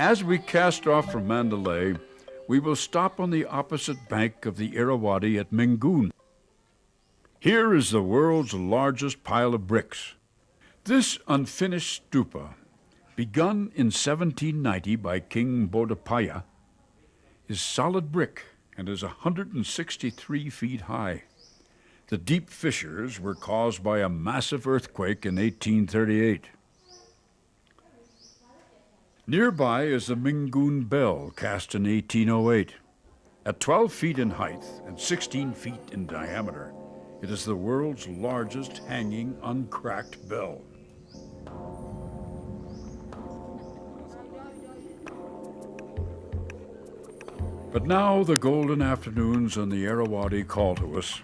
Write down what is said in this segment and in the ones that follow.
As we cast off from Mandalay, we will stop on the opposite bank of the Irrawaddy at Mingoon. Here is the world's largest pile of bricks. This unfinished stupa, begun in 1790 by King Bodapaya, is solid brick and is 163 feet high. The deep fissures were caused by a massive earthquake in 1838. Nearby is the Mingoon Bell, cast in 1808. At 12 feet in height and 16 feet in diameter, it is the world's largest hanging, uncracked bell. But now the golden afternoons on the Irrawaddy call to us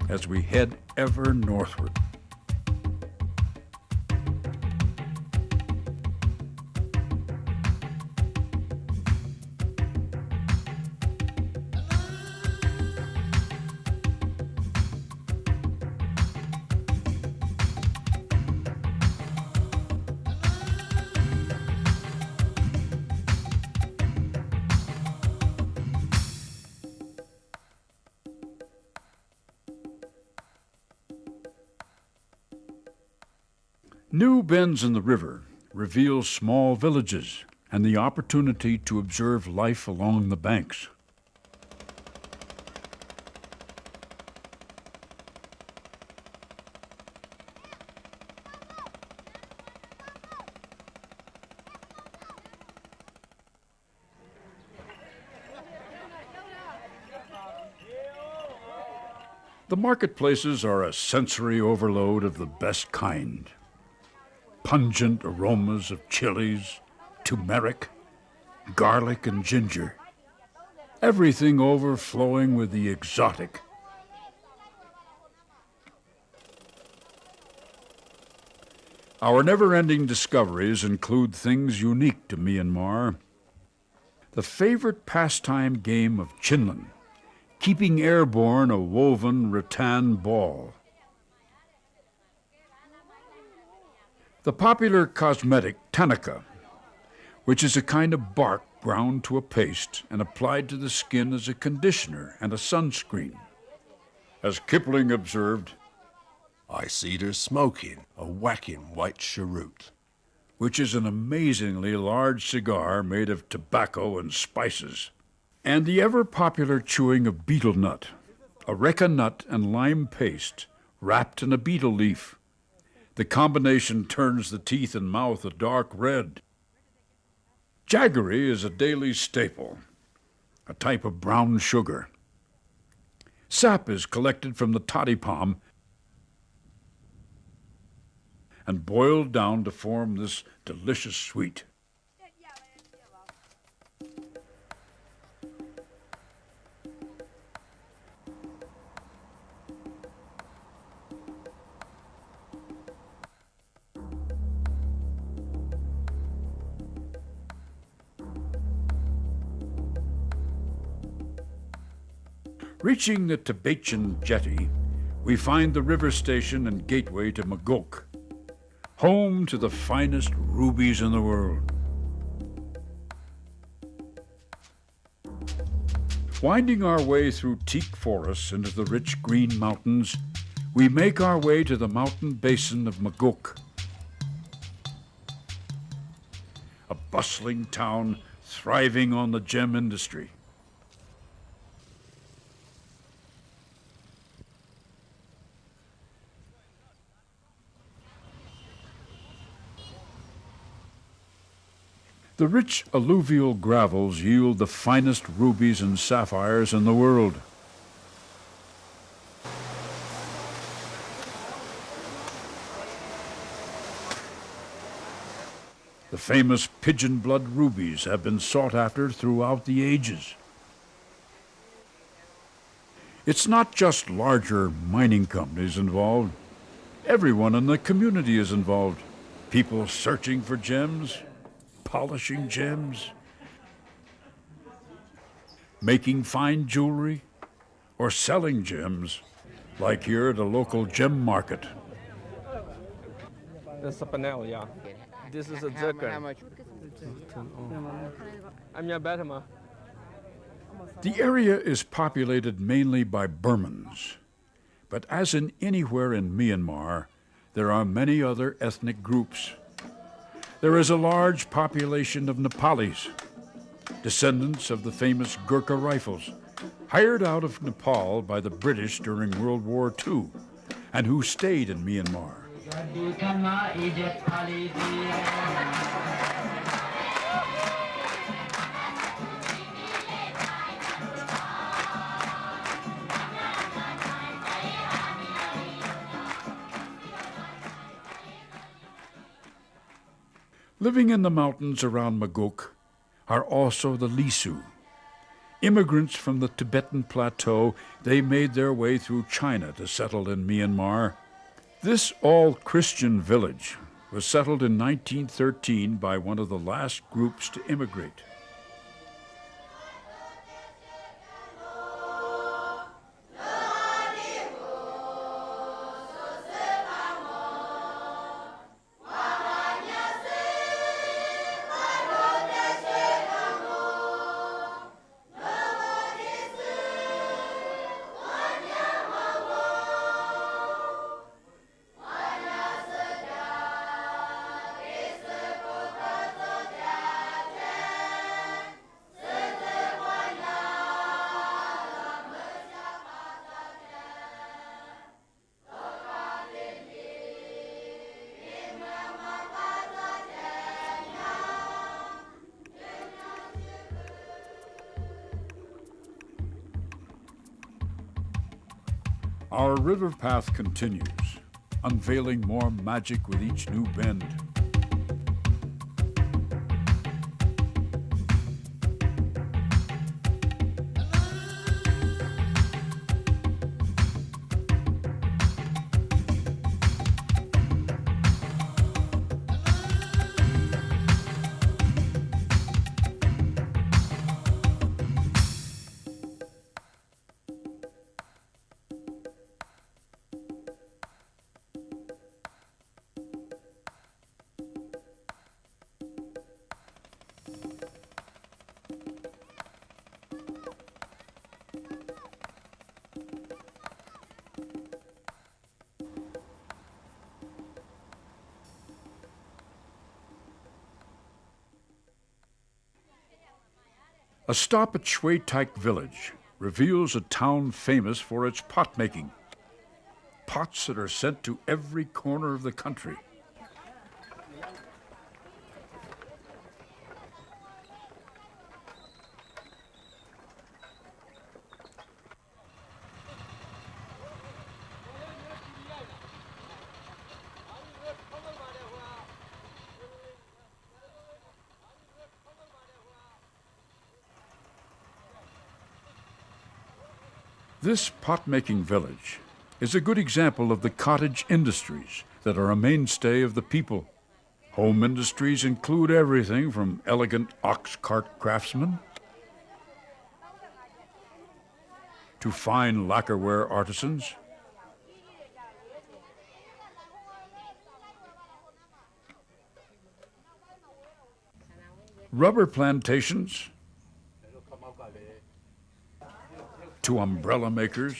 as we head ever northward. New bends in the river reveal small villages and the opportunity to observe life along the banks. The marketplaces are a sensory overload of the best kind. Pungent aromas of chilies, turmeric, garlic, and ginger. Everything overflowing with the exotic. Our never-ending discoveries include things unique to Myanmar. The favorite pastime game of chinlin, keeping airborne a woven rattan ball. The popular cosmetic Tanaka, which is a kind of bark ground to a paste and applied to the skin as a conditioner and a sunscreen. As Kipling observed, I seed her smoking a whacking white cheroot, which is an amazingly large cigar made of tobacco and spices, and the ever-popular chewing of betel nut, a reca nut and lime paste wrapped in a betel leaf. The combination turns the teeth and mouth a dark red. Jaggery is a daily staple, a type of brown sugar. Sap is collected from the toddy palm and boiled down to form this delicious sweet. Reaching the Tibetan jetty, we find the river station and gateway to Magok, home to the finest rubies in the world. Winding our way through teak forests into the rich green mountains, we make our way to the mountain basin of Magok, a bustling town thriving on the gem industry. The rich alluvial gravels yield the finest rubies and sapphires in the world. The famous pigeon blood rubies have been sought after throughout the ages. It's not just larger mining companies involved. Everyone in the community is involved. People searching for gems, polishing gems, making fine jewelry, or selling gems, like here at a local gem market. That's a panel, yeah. This is a zircon. How much? The area is populated mainly by Burmans, but as in anywhere in Myanmar, there are many other ethnic groups. There is a large population of Nepalis, descendants of the famous Gurkha Rifles, hired out of Nepal by the British during World War II, and who stayed in Myanmar. Living in the mountains around Maguk are also the Lisu. Immigrants from the Tibetan plateau, they made their way through China to settle in Myanmar. This all-Christian village was settled in 1913 by one of the last groups to immigrate. Our river path continues, unveiling more magic with each new bend. A stop at Shui Taik village reveals a town famous for its pot making. Pots that are sent to every corner of the country. This pot-making village is a good example of the cottage industries that are a mainstay of the people. Home industries include everything from elegant ox cart craftsmen to fine lacquerware artisans, rubber plantations, to umbrella makers,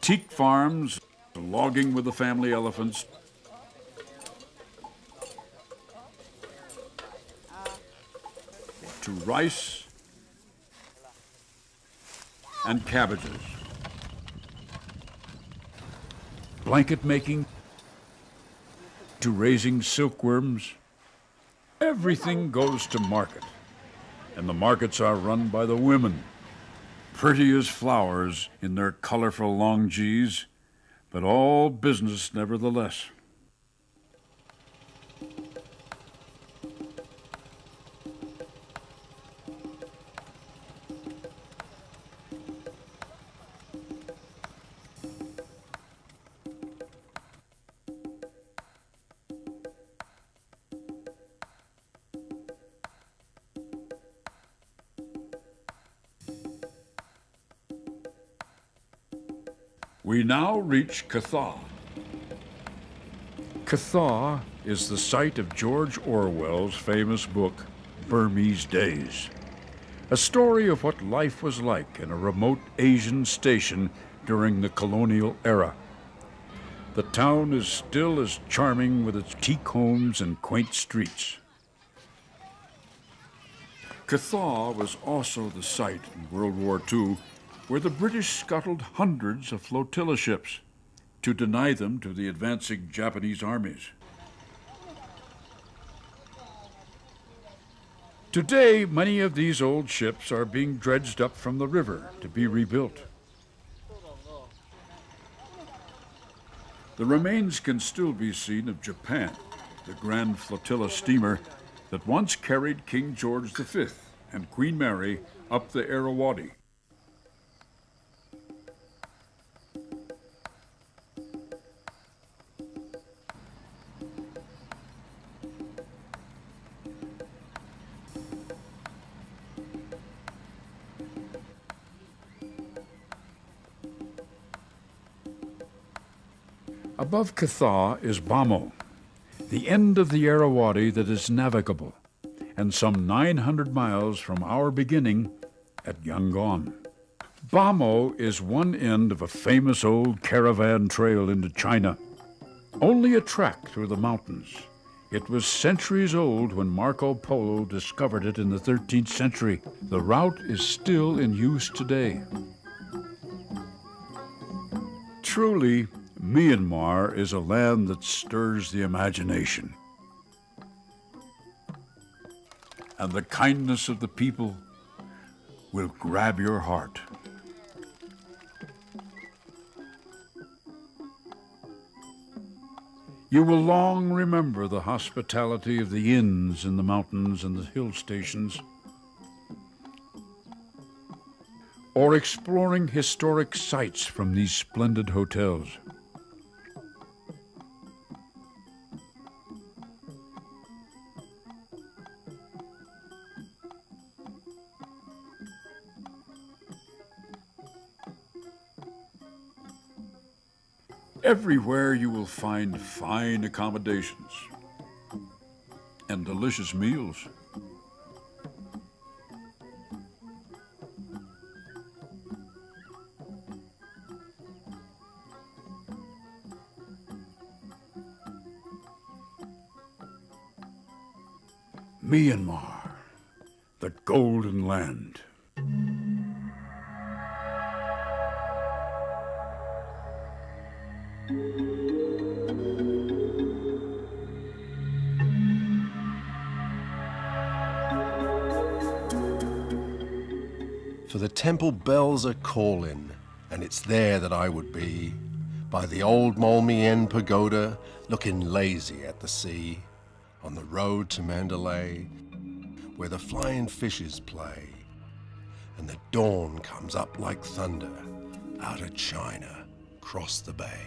teak farms, logging with the family elephants, to rice and cabbages, blanket making, to raising silkworms. Everything goes to market, and the markets are run by the women, pretty as flowers in their colorful longees, but all business nevertheless. We now reach Katha. Cathaw is the site of George Orwell's famous book, Burmese Days, a story of what life was like in a remote Asian station during the colonial era. The town is still as charming with its teak homes and quaint streets. Cathaw was also the site in World War II where the British scuttled hundreds of flotilla ships to deny them to the advancing Japanese armies. Today, many of these old ships are being dredged up from the river to be rebuilt. The remains can still be seen of Japan, the Grand Flotilla steamer that once carried King George V and Queen Mary up the Irrawaddy. Above Cathaw is Bamo, the end of the Irrawaddy that is navigable, and some 900 miles from our beginning at Yangon. Bamo is one end of a famous old caravan trail into China, only a track through the mountains. It was centuries old when Marco Polo discovered it in the 13th century. The route is still in use today. Truly, Myanmar is a land that stirs the imagination. And the kindness of the people will grab your heart. You will long remember the hospitality of the inns in the mountains and the hill stations, or exploring historic sites from these splendid hotels. Everywhere you will find fine accommodations and delicious meals. Myanmar, the golden land. For the temple bells are calling, and it's there that I would be, by the old Molmien pagoda, looking lazy at the sea, on the road to Mandalay, where the flying fishes play, and the dawn comes up like thunder out of China, across the bay.